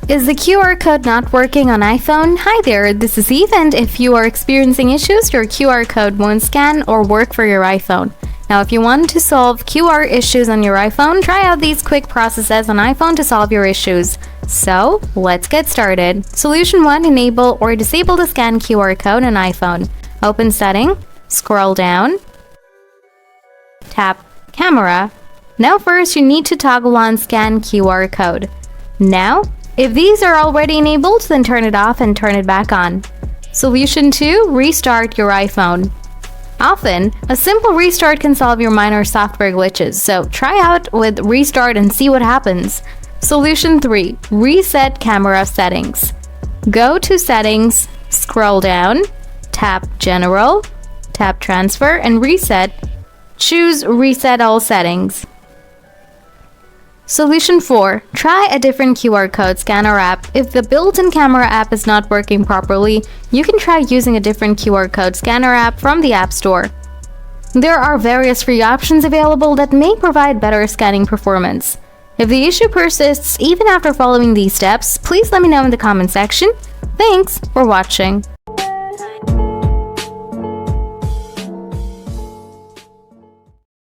Is the QR code not working on iPhone? Hi there, this is Eve, and if you are experiencing issues, your QR code won't scan or work for your iPhone. Now, if you want to solve QR issues on your iPhone, try out these quick processes on iPhone to solve your issues. So, let's get started. Solution 1. Enable or disable the scan QR code on iPhone. Open Setting, scroll down, tap Camera. Now first, you need to toggle on Scan QR code. Now, if these are already enabled, then turn it off and turn it back on. Solution 2. Restart your iPhone. Often, a simple restart can solve your minor software glitches, so try out with restart and see what happens. Solution 3. Reset camera settings. Go to Settings, scroll down, tap General, tap Transfer, and Reset. Choose Reset All Settings. Solution 4. Try a different QR code scanner app. If the built-in camera app is not working properly, you can try using a different QR code scanner app from the App Store. There are various free options available that may provide better scanning performance. If the issue persists even after following these steps, please let me know in the comment section. Thanks for watching.